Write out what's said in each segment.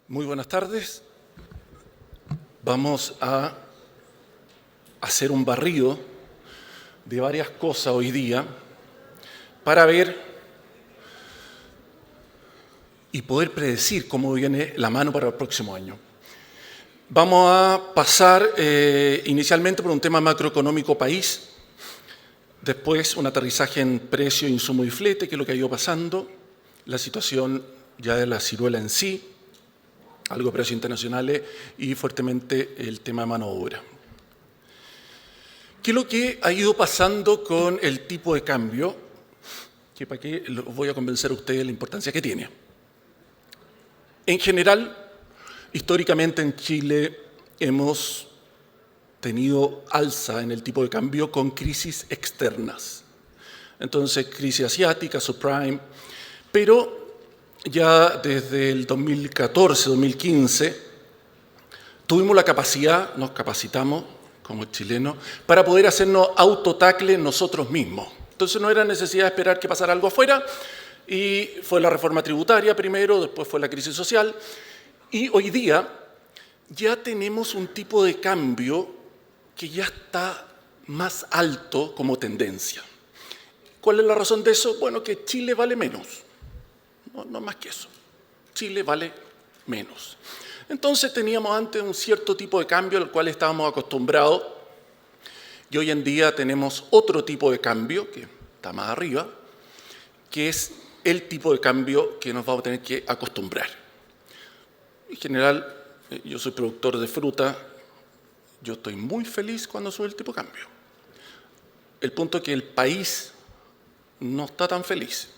Muy buenas tardes. Vamos a hacer un barrido de varias cosas hoy día para ver y poder predecir cómo viene la mano para el próximo año. Vamos a pasar inicialmente por un tema macroeconómico país, después un aterrizaje en precio, insumo y flete, que es lo que ha ido pasando, la situación ya de la ciruela en sí, algo de precios internacionales y fuertemente el tema de mano de obra. ¿Qué es lo que ha ido pasando con el tipo de cambio? Que para qué los voy a convencer a ustedes de la importancia que tiene. En general, históricamente en Chile hemos tenido alza en el tipo de cambio con crisis externas. Entonces, crisis asiática, subprime, pero ya desde el 2014-2015 tuvimos la capacidad, nos capacitamos como chilenos, para poder hacernos autotacle nosotros mismos. Entonces no era necesidad de esperar que pasara algo afuera, y fue la reforma tributaria primero, después fue la crisis social, y hoy día ya tenemos un tipo de cambio que ya está más alto como tendencia. ¿Cuál es la razón de eso? Bueno, que Chile vale menos. No más que eso. Chile vale menos. Entonces teníamos antes un cierto tipo de cambio al cual estábamos acostumbrados y hoy en día tenemos otro tipo de cambio que está más arriba, que es el tipo de cambio que nos vamos a tener que acostumbrar. En general, yo soy productor de fruta, yo estoy muy feliz cuando sube el tipo de cambio. El punto es que el país no está tan feliz.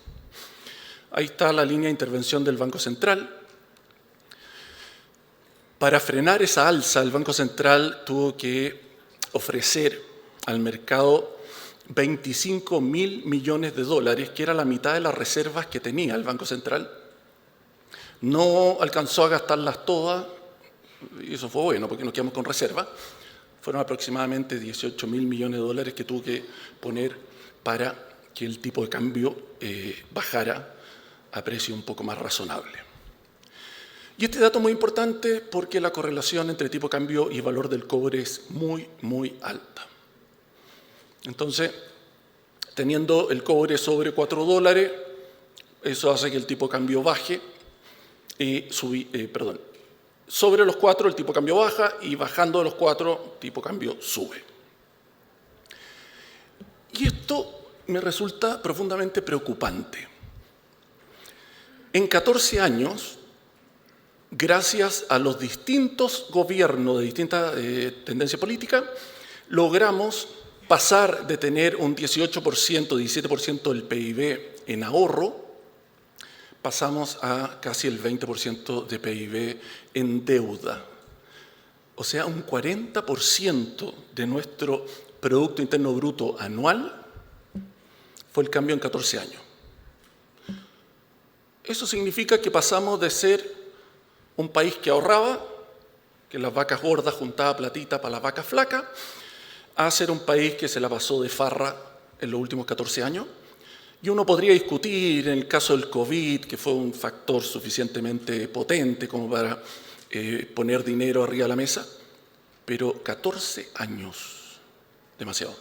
Ahí está la línea de intervención del Banco Central. Para frenar esa alza, el Banco Central tuvo que ofrecer al mercado 25.000 millones de dólares, que era la mitad de las reservas que tenía el Banco Central. No alcanzó a gastarlas todas, y eso fue bueno porque nos quedamos con reserva. Fueron aproximadamente 18.000 millones de dólares que tuvo que poner para que el tipo de cambio bajara a precio un poco más razonable. Y este dato es muy importante porque la correlación entre tipo de cambio y valor del cobre es muy, muy alta. Entonces, teniendo el cobre sobre $4, eso hace que el tipo de cambio baje, sobre los 4 el tipo de cambio baja y bajando de los 4 el tipo de cambio sube. Y esto me resulta profundamente preocupante. En 14 años, gracias a los distintos gobiernos de distintas tendencias políticas, logramos pasar de tener un 18%, 17% del PIB en ahorro, pasamos a casi el 20% de PIB en deuda. O sea, un 40% de nuestro Producto Interno Bruto anual fue el cambio en 14 años. Eso significa que pasamos de ser un país que ahorraba, que las vacas gordas juntaba platita para las vacas flacas, a ser un país que se la pasó de farra en los últimos 14 años. Y uno podría discutir en el caso del COVID, que fue un factor suficientemente potente como para poner dinero arriba de la mesa, pero 14 años, demasiado.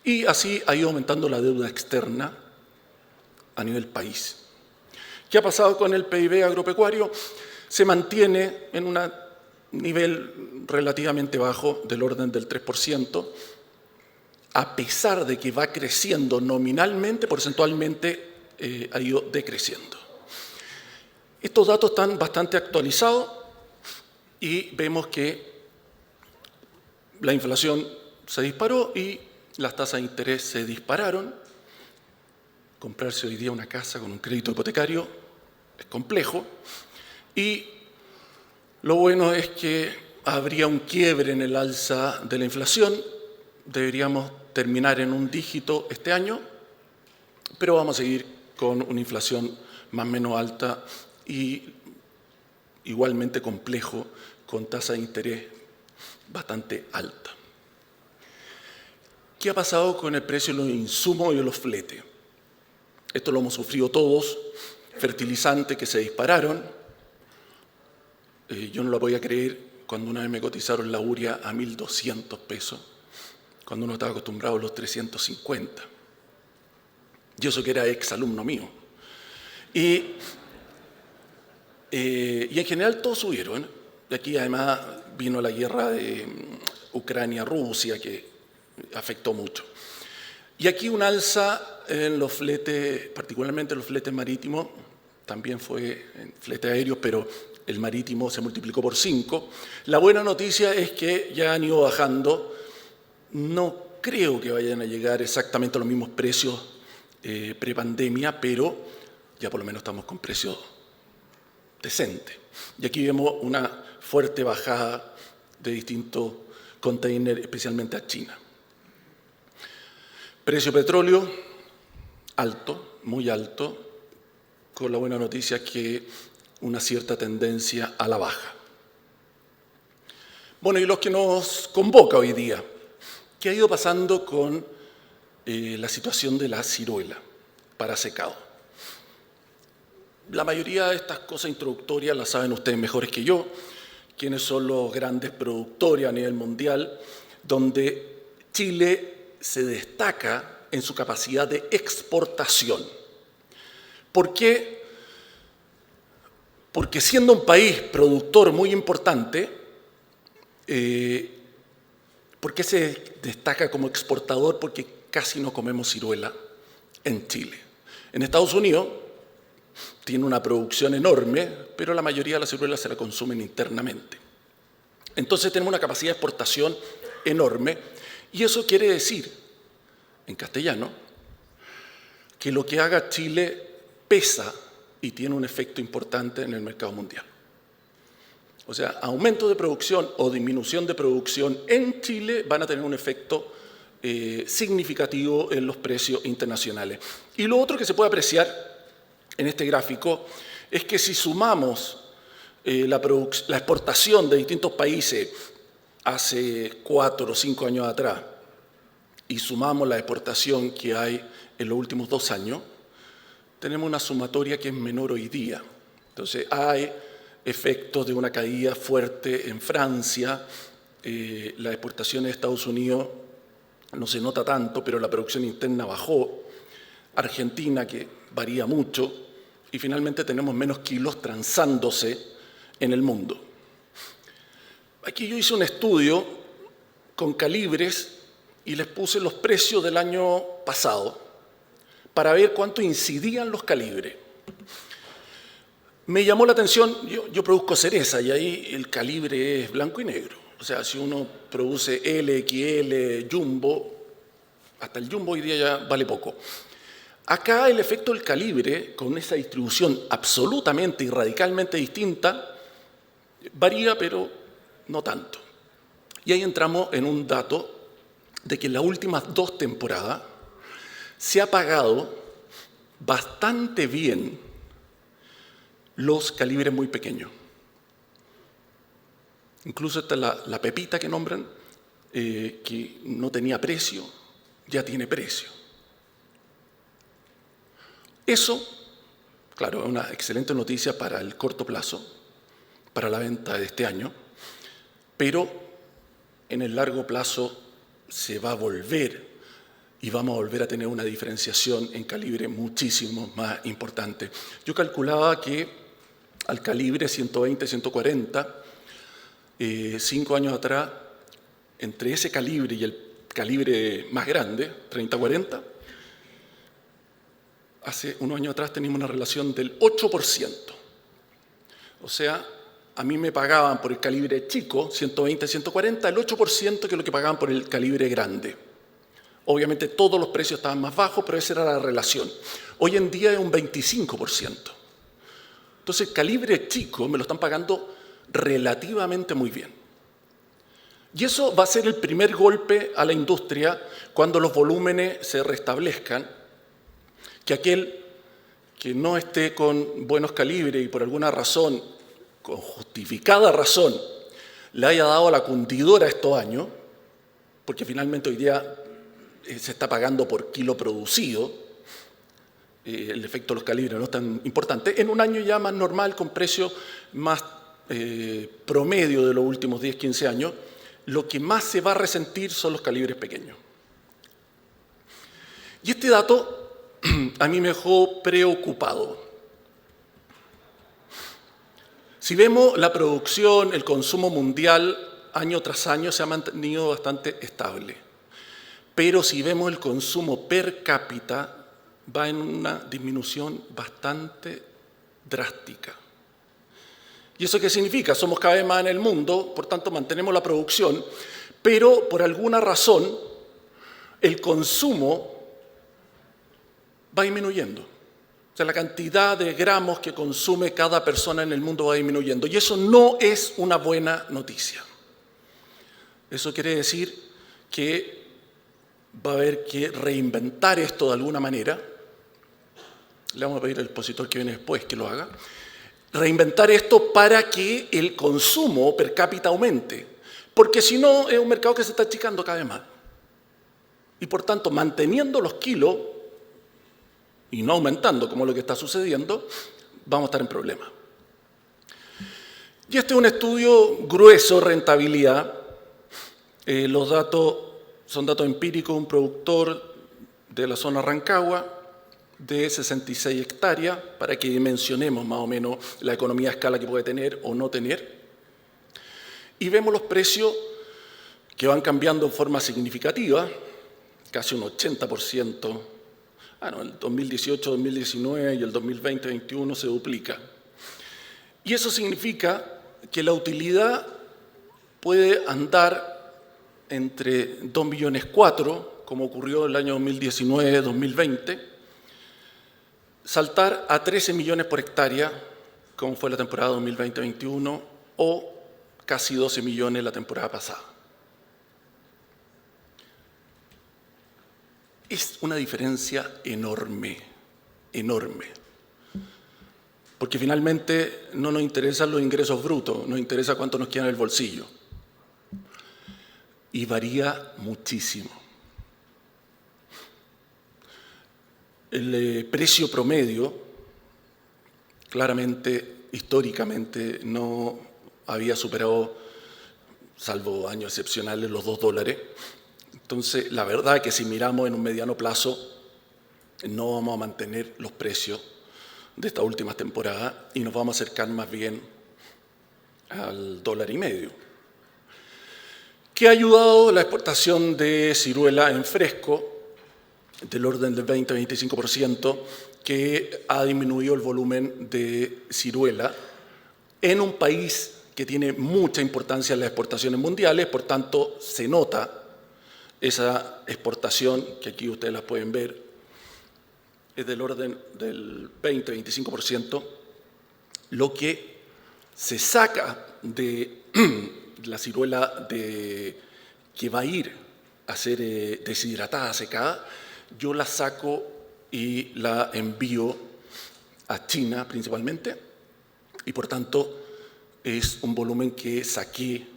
Y así ha ido aumentando la deuda externa a nivel país. ¿Qué ha pasado con el PIB agropecuario? Se mantiene en un nivel relativamente bajo, del orden del 3%, a pesar de que va creciendo nominalmente, porcentualmente ha ido decreciendo. Estos datos están bastante actualizados y vemos que la inflación se disparó y las tasas de interés se dispararon. Comprarse hoy día una casa con un crédito hipotecario es complejo y lo bueno es que habría un quiebre en el alza de la inflación. Deberíamos terminar en un dígito este año, pero vamos a seguir con una inflación más o menos alta y igualmente complejo con tasa de interés bastante alta. ¿Qué ha pasado con el precio de los insumos y de los fletes? Esto lo hemos sufrido todos, fertilizantes que se dispararon, Yo no lo podía creer cuando una vez me cotizaron la urea a 1.200 pesos, cuando uno estaba acostumbrado a los 350. Y eso que era exalumno mío. Y en general todos subieron. Y aquí además vino la guerra de Ucrania-Rusia que afectó mucho. Y aquí un alza en los fletes, particularmente en los fletes marítimos, también fue en flete aéreo, pero el marítimo se multiplicó por 5. La buena noticia es que ya han ido bajando. No creo que vayan a llegar exactamente a los mismos precios prepandemia, pero ya por lo menos estamos con precios decentes. Y aquí vemos una fuerte bajada de distintos containers, especialmente a China. Precio petróleo alto, muy alto, con la buena noticia que una cierta tendencia a la baja. Bueno, y los que nos convoca hoy día, ¿qué ha ido pasando con la situación de la ciruela para secado? La mayoría de estas cosas introductorias las saben ustedes mejores que yo, quiénes son los grandes productores a nivel mundial, donde Chile se destaca en su capacidad de exportación. ¿Por qué? Porque siendo un país productor muy importante, ¿por qué se destaca como exportador? Porque casi no comemos ciruela en Chile. En Estados Unidos tiene una producción enorme, pero la mayoría de la ciruela se la consumen internamente. Entonces tenemos una capacidad de exportación enorme y eso quiere decir, en castellano, que lo que haga Chile pesa y tiene un efecto importante en el mercado mundial. O sea, aumento de producción o disminución de producción en Chile van a tener un efecto significativo en los precios internacionales. Y lo otro que se puede apreciar en este gráfico es que si sumamos la exportación de distintos países hace 4 o 5 años atrás y sumamos la exportación que hay en los últimos 2 años, tenemos una sumatoria que es menor hoy día. Entonces hay efectos de una caída fuerte en Francia, las exportaciones de Estados Unidos no se nota tanto, pero la producción interna bajó, Argentina que varía mucho, y finalmente tenemos menos kilos transándose en el mundo. Aquí yo hice un estudio con calibres y les puse los precios del año pasado para ver cuánto incidían los calibres. Me llamó la atención, yo produzco cereza y ahí el calibre es blanco y negro. O sea, si uno produce L, XL, Jumbo, hasta el Jumbo hoy día ya vale poco. Acá el efecto del calibre, con esa distribución absolutamente y radicalmente distinta, varía, pero no tanto. Y ahí entramos en un dato de que en las últimas 2 temporadas se ha pagado bastante bien los calibres muy pequeños. Incluso esta la pepita que nombran, que no tenía precio, ya tiene precio. Eso, claro, es una excelente noticia para el corto plazo, para la venta de este año, pero en el largo plazo se va a volver y vamos a volver a tener una diferenciación en calibre muchísimo más importante. Yo calculaba que al calibre 120, 140, 5 años atrás, entre ese calibre y el calibre más grande, 30-40, hace unos años atrás teníamos una relación del 8%. O sea, a mí me pagaban por el calibre chico, 120, 140, el 8% que es lo que pagaban por el calibre grande. Obviamente todos los precios estaban más bajos, pero esa era la relación. Hoy en día es un 25%. Entonces el calibre chico me lo están pagando relativamente muy bien. Y eso va a ser el primer golpe a la industria cuando los volúmenes se restablezcan, que aquel que no esté con buenos calibres y por alguna razón, con justificada razón, le haya dado a la cundidora estos años, porque finalmente hoy día se está pagando por kilo producido, el efecto de los calibres no es tan importante, en un año ya más normal, con precios más promedio de los últimos 10, 15 años, lo que más se va a resentir son los calibres pequeños. Y este dato a mí me dejó preocupado. Si vemos la producción, el consumo mundial, año tras año se ha mantenido bastante estable. Pero si vemos el consumo per cápita, va en una disminución bastante drástica. ¿Y eso qué significa? Somos cada vez más en el mundo, por tanto mantenemos la producción, pero por alguna razón el consumo va disminuyendo. O sea, la cantidad de gramos que consume cada persona en el mundo va disminuyendo. Y eso no es una buena noticia. Eso quiere decir que va a haber que reinventar esto de alguna manera. Le vamos a pedir al expositor que viene después que lo haga. Reinventar esto para que el consumo per cápita aumente. Porque si no, es un mercado que se está achicando cada vez más. Y por tanto, manteniendo los kilos y no aumentando como lo que está sucediendo, vamos a estar en problemas. Y este es un estudio grueso, rentabilidad. Los datos son datos empíricos, un productor de la zona Rancagua de 66 hectáreas, para que dimensionemos más o menos la economía a escala que puede tener o no tener. Y vemos los precios que van cambiando en forma significativa, casi un 80%. El 2018, 2019 y el 2020-2021 se duplica. Y eso significa que la utilidad puede andar entre 2,4 millones, como ocurrió el año 2019-2020, saltar a 13 millones por hectárea, como fue la temporada 2020-2021, o casi 12 millones la temporada pasada. Es una diferencia enorme, enorme. Porque finalmente no nos interesan los ingresos brutos, nos interesa cuánto nos queda en el bolsillo. Y varía muchísimo. El precio promedio, claramente, históricamente, no había superado, salvo años excepcionales, los $2. Entonces, la verdad es que si miramos en un mediano plazo, no vamos a mantener los precios de estas últimas temporadas y nos vamos a acercar más bien al $1,50. ¿Qué ha ayudado la exportación de ciruela en fresco? Del orden del 20-25%, que ha disminuido el volumen de ciruela en un país que tiene mucha importancia en las exportaciones mundiales, por tanto, se nota esa exportación, que aquí ustedes la pueden ver, es del orden del 20-25%, lo que se saca de la ciruela que va a ir a ser deshidratada, secada, yo la saco y la envío a China principalmente, y por tanto es un volumen que saqué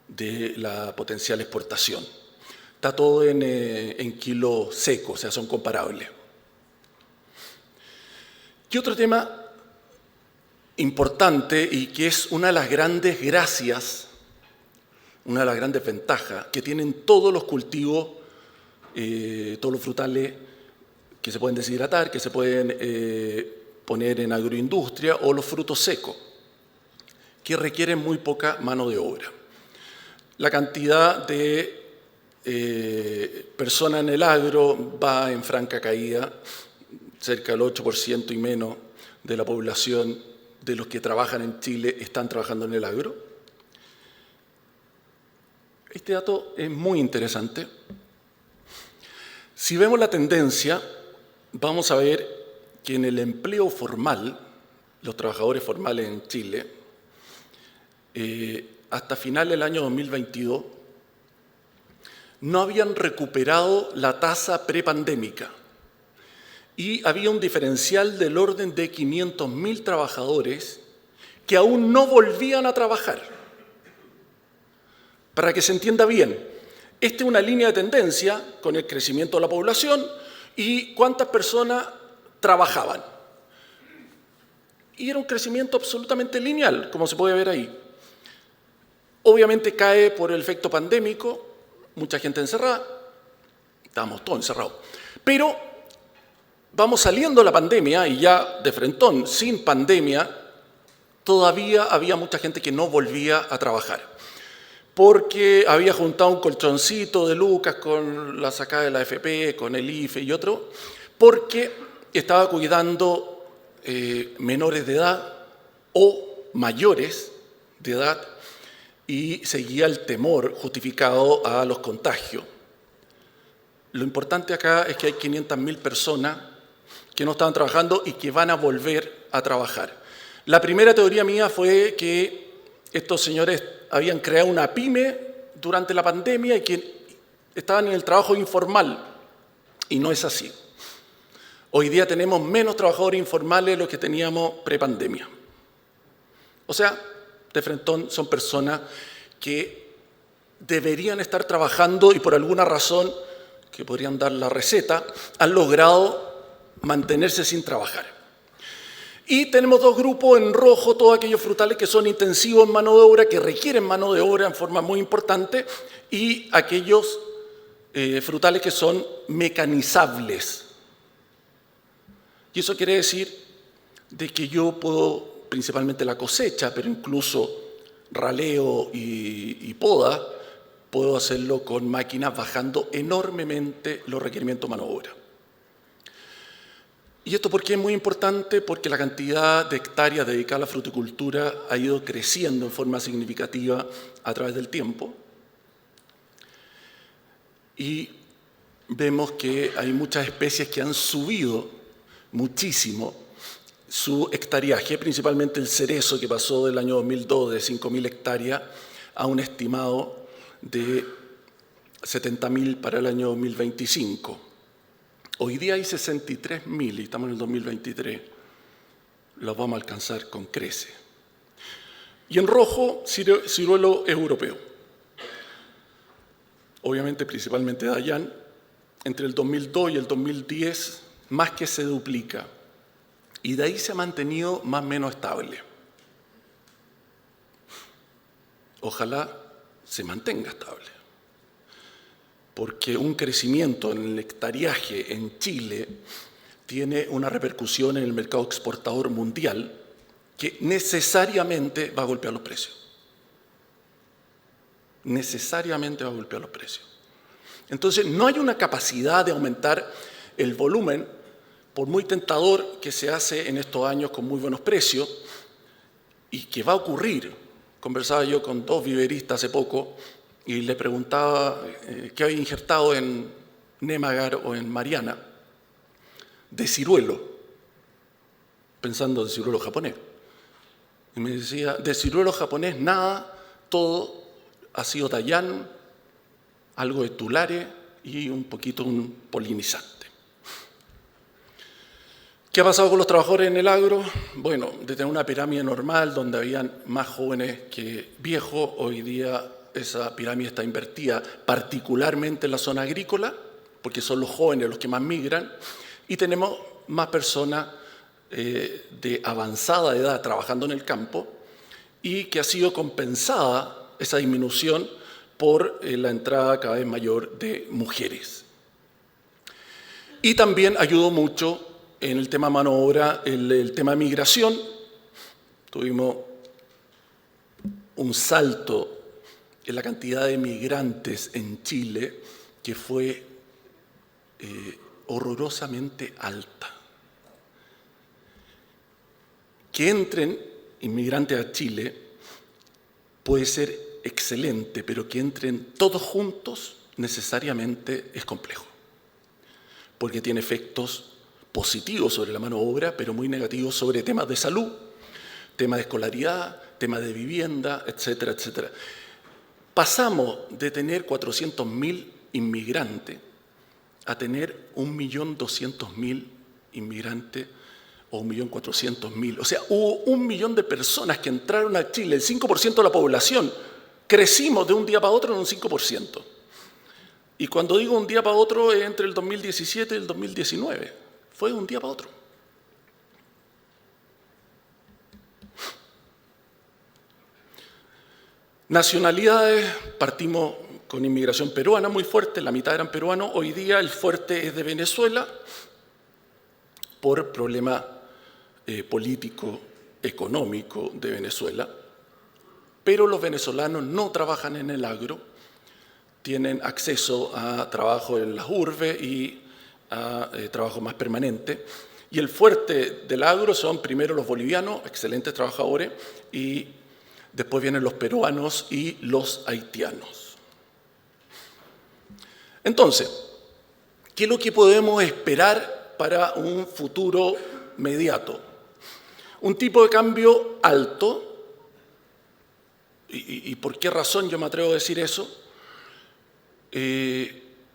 de la potencial exportación. Está todo en kilo seco, o sea, son comparables. Y otro tema importante y que es una de las grandes gracias, una de las grandes ventajas que tienen todos los cultivos, todos los frutales que se pueden deshidratar, que se pueden poner en agroindustria, o los frutos secos, que requieren muy poca mano de obra. La cantidad de personas en el agro va en franca caída, cerca del 8% y menos de la población de los que trabajan en Chile están trabajando en el agro. Este dato es muy interesante. Si vemos la tendencia, vamos a ver que en el empleo formal, los trabajadores formales en Chile, hasta final del año 2022, no habían recuperado la tasa prepandémica y había un diferencial del orden de 500.000 trabajadores que aún no volvían a trabajar. Para que se entienda bien, esta es una línea de tendencia con el crecimiento de la población y cuántas personas trabajaban. Y era un crecimiento absolutamente lineal, como se puede ver ahí. Obviamente cae por el efecto pandémico, mucha gente encerrada, estábamos todos encerrados. Pero vamos saliendo de la pandemia y ya de frentón, sin pandemia, todavía había mucha gente que no volvía a trabajar. Porque había juntado un colchoncito de lucas con la sacada de la AFP, con el IFE y otro, porque estaba cuidando menores de edad o mayores de edad y seguía el temor justificado a los contagios. Lo importante acá es que hay 500.000 personas que no estaban trabajando y que van a volver a trabajar. La primera teoría mía fue que estos señores habían creado una pyme durante la pandemia y que estaban en el trabajo informal, y no es así. Hoy día tenemos menos trabajadores informales de los que teníamos prepandemia. O sea, de frentón son personas que deberían estar trabajando y por alguna razón, que podrían dar la receta, han logrado mantenerse sin trabajar. Y tenemos dos grupos en rojo, todos aquellos frutales que son intensivos en mano de obra, que requieren mano de obra en forma muy importante, y aquellos frutales que son mecanizables. Y eso quiere decir de que yo puedo, principalmente la cosecha, pero incluso raleo y poda, puedo hacerlo con máquinas bajando enormemente los requerimientos de mano de obra. ¿Y esto por qué es muy importante? Porque la cantidad de hectáreas dedicadas a la fruticultura ha ido creciendo en forma significativa a través del tiempo. Y vemos que hay muchas especies que han subido muchísimo su hectareaje, principalmente el cerezo, que pasó del año 2002 de 5.000 hectáreas a un estimado de 70.000 para el año 2025. Hoy día hay 63.000 y estamos en el 2023. Los vamos a alcanzar con creces. Y en rojo, ciruelo europeo. Obviamente, principalmente Dayan, entre el 2002 y el 2010, más que se duplica. Y de ahí se ha mantenido más o menos estable. Ojalá se mantenga estable. Porque un crecimiento en el hectareaje en Chile tiene una repercusión en el mercado exportador mundial que necesariamente va a golpear los precios. Necesariamente va a golpear los precios. Entonces, no hay una capacidad de aumentar el volumen, por muy tentador que se hace en estos años con muy buenos precios, y que va a ocurrir. Conversaba yo con dos viveristas hace poco y le preguntaba qué había injertado en Nemagar o en Mariana de ciruelo, pensando en ciruelo japonés. Y me decía, de ciruelo japonés nada, todo ha sido Dayan, algo de Tulare y un poquito un polinizante. ¿Qué ha pasado con los trabajadores en el agro? Bueno, de tener una pirámide normal donde habían más jóvenes que viejos, hoy día esa pirámide está invertida, particularmente en la zona agrícola, porque son los jóvenes los que más migran, y tenemos más personas de avanzada edad trabajando en el campo, y que ha sido compensada esa disminución por la entrada cada vez mayor de mujeres. Y también ayudó mucho en el tema mano de obra, el tema de migración. Tuvimos un salto en la cantidad de migrantes en Chile que fue horrorosamente alta. Que entren inmigrantes a Chile puede ser excelente, pero que entren todos juntos necesariamente es complejo, porque tiene efectos positivos sobre la mano de obra, pero muy negativos sobre temas de salud, temas de escolaridad, temas de vivienda, etcétera, etcétera. Pasamos de tener 400.000 inmigrantes a tener 1.200.000 inmigrantes o 1.400.000. O sea, hubo 1 millón de personas que entraron a Chile, el 5% de la población. Crecimos de un día para otro en un 5%. Y cuando digo un día para otro, es entre el 2017 y el 2019. Fue de un día para otro. Nacionalidades, partimos con inmigración peruana muy fuerte, la mitad eran peruanos. Hoy día el fuerte es de Venezuela por problema político, económico de Venezuela. Pero los venezolanos no trabajan en el agro, tienen acceso a trabajo en las urbes y a trabajo más permanente. Y el fuerte del agro son primero los bolivianos, excelentes trabajadores, y después vienen los peruanos y los haitianos. Entonces, ¿qué es lo que podemos esperar para un futuro inmediato? Un tipo de cambio alto. ¿Y por qué razón yo me atrevo a decir eso?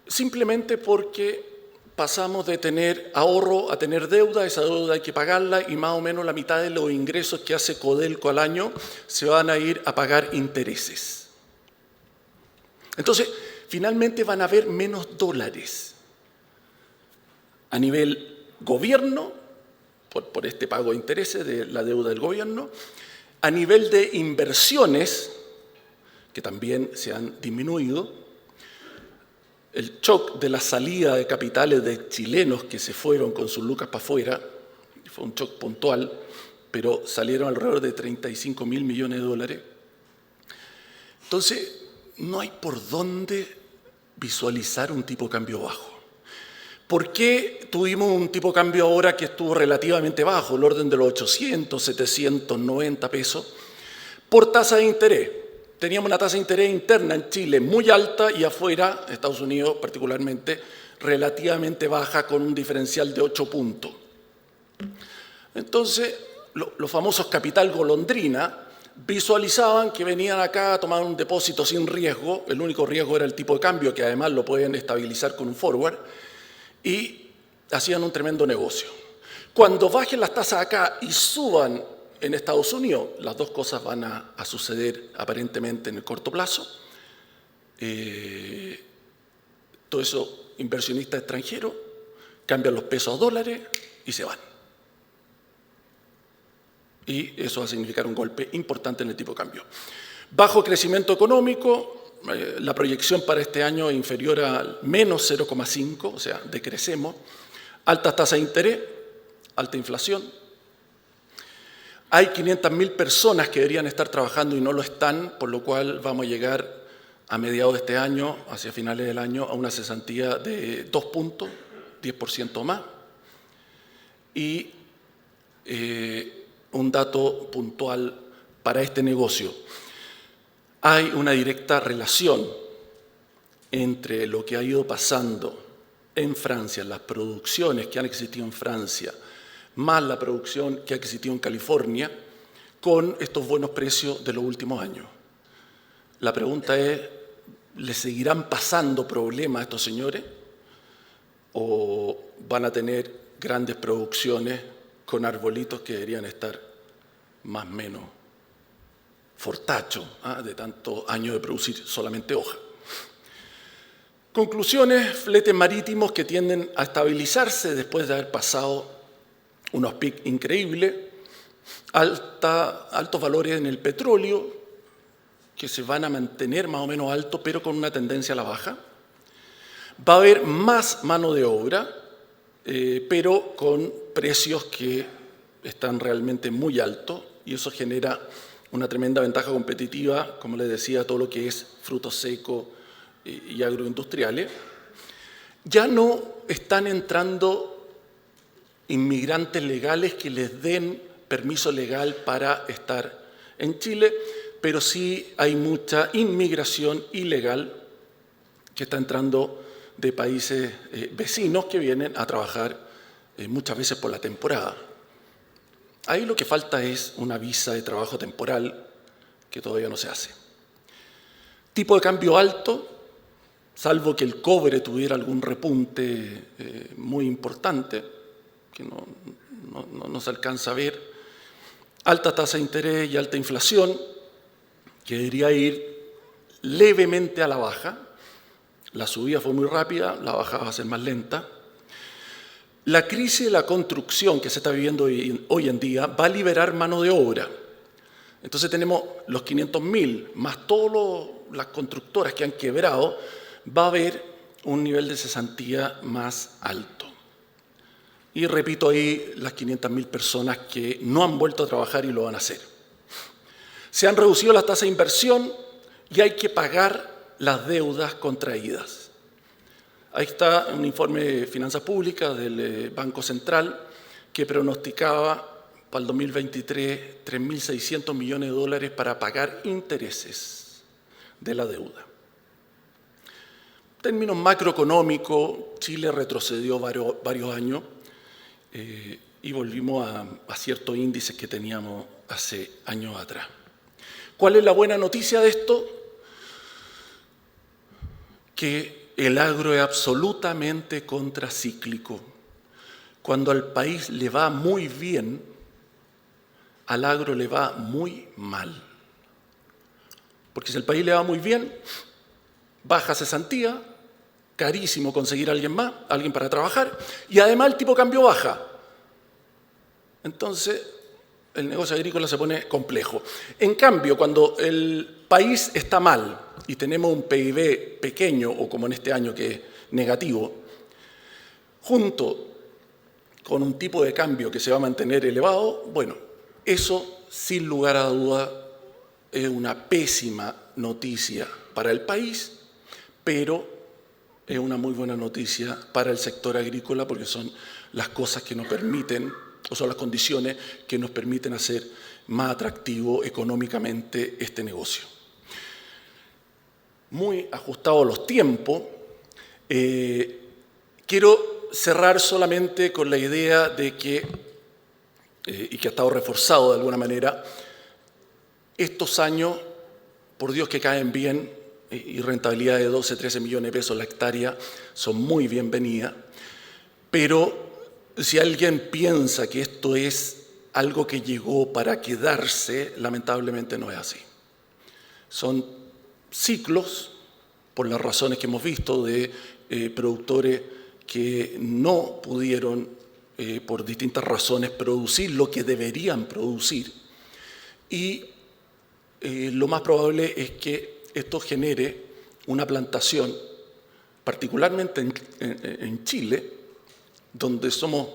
Simplemente porque pasamos de tener ahorro a tener deuda, esa deuda hay que pagarla y más o menos la mitad de los ingresos que hace Codelco al año se van a ir a pagar intereses. Entonces, finalmente van a haber menos dólares a nivel gobierno, por este pago de intereses de la deuda del gobierno, a nivel de inversiones, que también se han disminuido. El shock de la salida de capitales de chilenos que se fueron con sus lucas para afuera, fue un shock puntual, pero salieron alrededor de 35.000 millones de dólares. Entonces, no hay por dónde visualizar un tipo de cambio bajo. ¿Por qué tuvimos un tipo de cambio ahora que estuvo relativamente bajo, el orden de los 800, 790 pesos? Por tasa de interés. Teníamos una tasa de interés interna en Chile muy alta y afuera, Estados Unidos particularmente, relativamente baja con un diferencial de 8 puntos. Entonces, los famosos capital golondrina visualizaban que venían acá a tomar un depósito sin riesgo, el único riesgo era el tipo de cambio, que además lo pueden estabilizar con un forward, y hacían un tremendo negocio. Cuando bajen las tasas acá y suban en Estados Unidos, las dos cosas van a suceder aparentemente en el corto plazo. Todo eso, inversionistas extranjeros, cambian los pesos a dólares y se van. Y eso va a significar un golpe importante en el tipo de cambio. Bajo crecimiento económico. La proyección para este año es inferior al menos 0,5, o sea, decrecemos. Altas tasas de interés, alta inflación. Hay 500.000 personas que deberían estar trabajando y no lo están, por lo cual vamos a llegar a mediados de este año, hacia finales del año, a una cesantía de 2 puntos, 10% más. Y un dato puntual para este negocio. Hay una directa relación entre lo que ha ido pasando en Francia, las producciones que han existido en Francia, más la producción que ha existido en California, con estos buenos precios de los últimos años. La pregunta es, ¿les seguirán pasando problemas a estos señores? ¿O van a tener grandes producciones con arbolitos que deberían estar más o menos fortacho, de tantos años de producir solamente hoja? Conclusiones, fletes marítimos que tienden a estabilizarse después de haber pasado unos picos increíbles, altos valores en el petróleo, que se van a mantener más o menos altos, pero con una tendencia a la baja. Va a haber más mano de obra, pero con precios que están realmente muy altos, y eso genera una tremenda ventaja competitiva, como les decía, todo lo que es frutos secos y agroindustriales. Ya no están entrando inmigrantes legales que les den permiso legal para estar en Chile, pero sí hay mucha inmigración ilegal que está entrando de países vecinos que vienen a trabajar muchas veces por la temporada. Ahí lo que falta es una visa de trabajo temporal que todavía no se hace. Tipo de cambio alto, salvo que el cobre tuviera algún repunte muy importante, que no se alcanza a ver. Alta tasa de interés y alta inflación, que debería ir levemente a la baja. La subida fue muy rápida, la baja va a ser más lenta. La crisis de la construcción que se está viviendo hoy en día va a liberar mano de obra. Entonces tenemos los 500.000 más todas las constructoras que han quebrado, va a haber un nivel de cesantía más alto. Y repito ahí las 500.000 personas que no han vuelto a trabajar y lo van a hacer. Se han reducido las tasas de inversión y hay que pagar las deudas contraídas. Ahí está un informe de finanzas públicas del Banco Central que pronosticaba para el 2023 $3.600 millones para pagar intereses de la deuda. En términos macroeconómicos, Chile retrocedió varios años y volvimos a ciertos índices que teníamos hace años atrás. ¿Cuál es la buena noticia de esto? Que el agro es absolutamente contracíclico. Cuando al país le va muy bien, al agro le va muy mal. Porque si al país le va muy bien, baja cesantía, carísimo conseguir a alguien para trabajar, y además el tipo de cambio baja. Entonces, el negocio agrícola se pone complejo. En cambio, cuando el país está mal y tenemos un PIB pequeño, o como en este año que es negativo, junto con un tipo de cambio que se va a mantener elevado, bueno, eso sin lugar a duda es una pésima noticia para el país, pero es una muy buena noticia para el sector agrícola porque son las cosas que nos permiten, o son las condiciones que nos permiten hacer más atractivo económicamente este negocio. Muy ajustados los tiempos, quiero cerrar solamente con la idea de que, y que ha estado reforzado de alguna manera, estos años, por Dios que caen bien, y rentabilidad de 12, 13 millones de pesos la hectárea, son muy bienvenidas, pero si alguien piensa que esto es algo que llegó para quedarse, lamentablemente no es así. Son ciclos, por las razones que hemos visto, de productores que no pudieron, por distintas razones, producir lo que deberían producir. Y lo más probable es que esto genere una plantación, particularmente en Chile, donde somos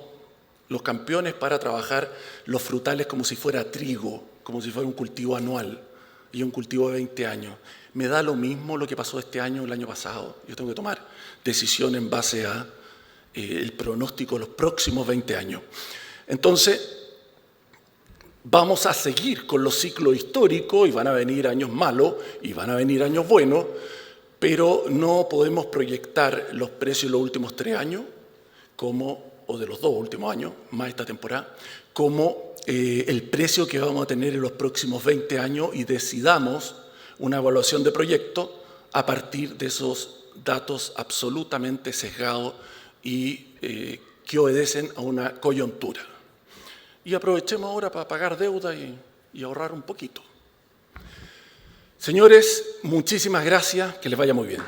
los campeones para trabajar los frutales como si fuera trigo, como si fuera un cultivo anual y un cultivo de 20 años. Me da lo mismo lo que pasó este año o el año pasado. Yo tengo que tomar decisión en base a el pronóstico de los próximos 20 años. Entonces, vamos a seguir con los ciclos históricos y van a venir años malos y van a venir años buenos, pero no podemos proyectar los precios de los últimos 3 años, o de los 2 últimos años, más esta temporada, como el precio que vamos a tener en los próximos 20 años y decidamos una evaluación de proyecto a partir de esos datos absolutamente sesgados y que obedecen a una coyuntura. Y aprovechemos ahora para pagar deuda y ahorrar un poquito. Señores, muchísimas gracias, que les vaya muy bien.